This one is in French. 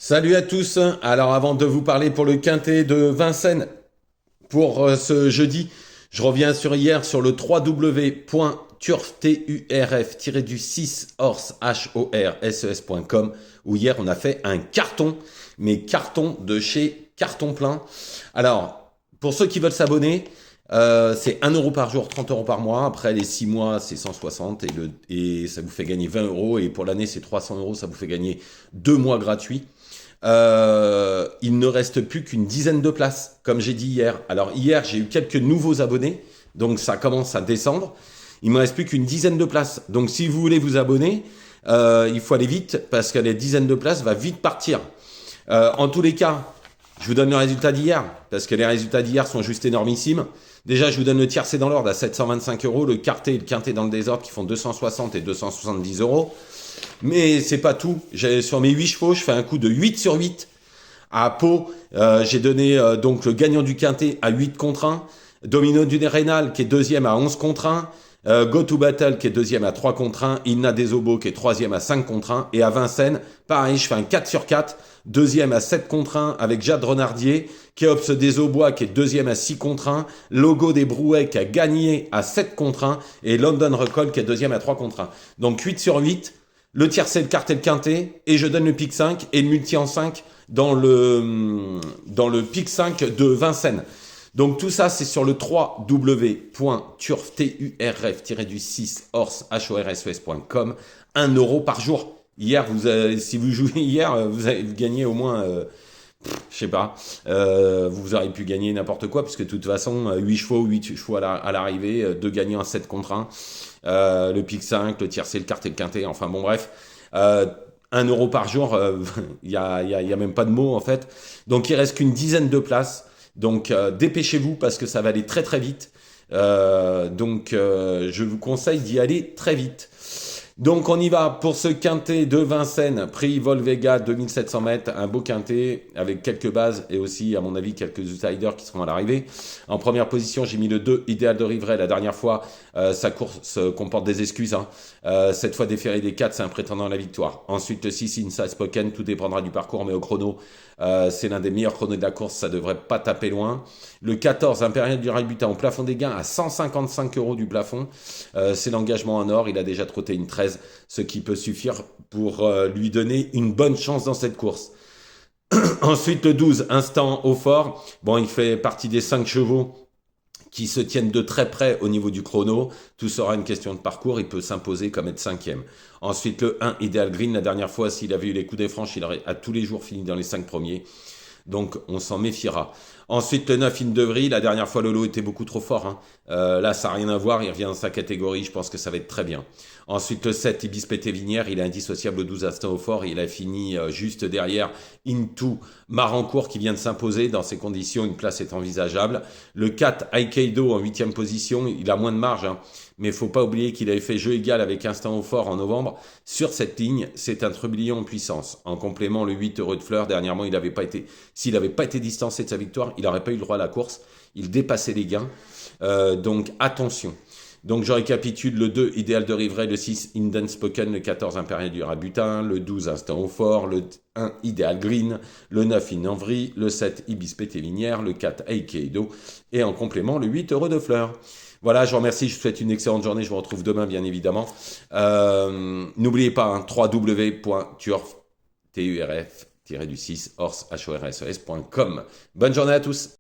Salut à tous. Alors avant de vous parler pour le quintet de Vincennes pour ce jeudi, je reviens sur hier sur le www.turf-6horse-horses.com où hier on a fait un carton, mais carton de chez Carton Plein. Alors pour ceux qui veulent s'abonner, c'est 1 € par jour, 30 € par mois. Après les 6 mois, c'est 160 et ça vous fait gagner 20 €. Et pour l'année, c'est 300 €. Ça vous fait gagner 2 mois gratuits. Il ne reste plus qu'une dizaine de places, comme j'ai dit hier. Alors hier, j'ai eu quelques nouveaux abonnés, donc ça commence à descendre. Il me reste plus qu'une dizaine de places. Donc si vous voulez vous abonner, il faut aller vite parce que les dizaines de places va vite partir. En tous les cas, je vous donne le résultat d'hier parce que les résultats d'hier sont juste énormissimes. Déjà, je vous donne le tiercé dans l'ordre à 725 €, le quartet et le quintet dans le désordre qui font 260 et 270 €. Mais c'est pas tout. Sur mes 8 chevaux, je fais un coup de 8 sur 8. À Pau, j'ai donné donc le gagnant du quintet à 8 contre 1. Domino du Rénal qui est deuxième à 11 contre 1. Go to Battle qui est deuxième à 3 contre 1. Inna des Obos qui est troisième à 5 contre 1. Et à Vincennes, pareil, je fais un 4 sur 4. Deuxième à 7 contre 1 avec Jade Renardier. Kéops des Aubois qui est deuxième à 6 contre 1. Logo des Brouets qui a gagné à 7 contre 1. Et London Recall qui est deuxième à 3 contre 1. Donc 8 sur 8. Le tiercé, le quartet, le quintet, et je donne le pic 5 et le multi en 5 dans le pic 5 de Vincennes. Donc tout ça, c'est sur le www.turf-6horse-horses.com. 1 € par jour. Hier, si vous jouez hier, vous avez gagné au moins, je sais pas, vous auriez pu gagner n'importe quoi, puisque de toute façon, 8 chevaux à l'arrivée, 2 gagnants à 7 contre 1. Le pic 5, le tiercé, le quartet, le quintet, enfin bon bref, 1 € par jour, il y a même pas de mots en fait. Donc il reste qu'une dizaine de places, donc dépêchez-vous parce que ça va aller très très vite. Je vous conseille d'y aller très vite. Donc on y va pour ce quintet de Vincennes, prix Volvega 2700 mètres, un beau quintet avec quelques bases et aussi à mon avis quelques outsiders qui seront à l'arrivée. En première position j'ai mis le 2 Idéal de Rivray, la dernière fois sa course comporte des excuses. Cette fois déféré des 4, c'est un prétendant à la victoire. Ensuite le 6 Inside Spoken, tout dépendra du parcours mais au chrono c'est l'un des meilleurs chronos de la course, ça devrait pas taper loin. Le 14 Impérial du Railbutin au plafond des gains à 155 € du plafond, c'est l'engagement en or, il a déjà trotté une 13, ce qui peut suffire pour lui donner une bonne chance dans cette course. Ensuite le 12 Instant au fort, bon il fait partie des 5 chevaux qui se tiennent de très près au niveau du chrono. Tout sera une question de parcours, il peut s'imposer comme être 5e. Ensuite, le 1, Ideal Green, la dernière fois, s'il avait eu les coups des franches, il aurait à tous les jours fini dans les 5 premiers. Donc, on s'en méfiera. Ensuite, le 9, Indevry, la dernière fois, Lolo était beaucoup trop fort. Là, ça n'a rien à voir, il revient dans sa catégorie, je pense que ça va être très bien. Ensuite, le 7, Ibis Pété-Vinière, il est indissociable au 12 Instant au fort, il a fini juste derrière Into Marancourt qui vient de s'imposer. Dans ces conditions, une place est envisageable. Le 4, Aikeido en 8e position, il a moins de marge, mais il faut pas oublier qu'il avait fait jeu égal avec Instant au fort en novembre. Sur cette ligne, c'est un trublion en puissance. En complément, le 8 Heureux de Fleur, dernièrement, s'il n'avait pas été distancé de sa victoire, il n'aurait pas eu le droit à la course. Il dépassait les gains. Donc attention. Donc je récapitule: le 2 Idéal de Rivray, le 6 Inden Spoken, le 14 Impérial du Rabutin, le 12 Instant au fort, le 1 Idéal Green, le 9 Inenvry, le 7 Ibis Pété-Vinière, le 4 Aikeido et en complément le 8 Heureux de Fleur. Voilà, je vous remercie, je vous souhaite une excellente journée, je vous retrouve demain bien évidemment. N'oubliez pas, www.turf-6horses.com. Bonne journée à tous.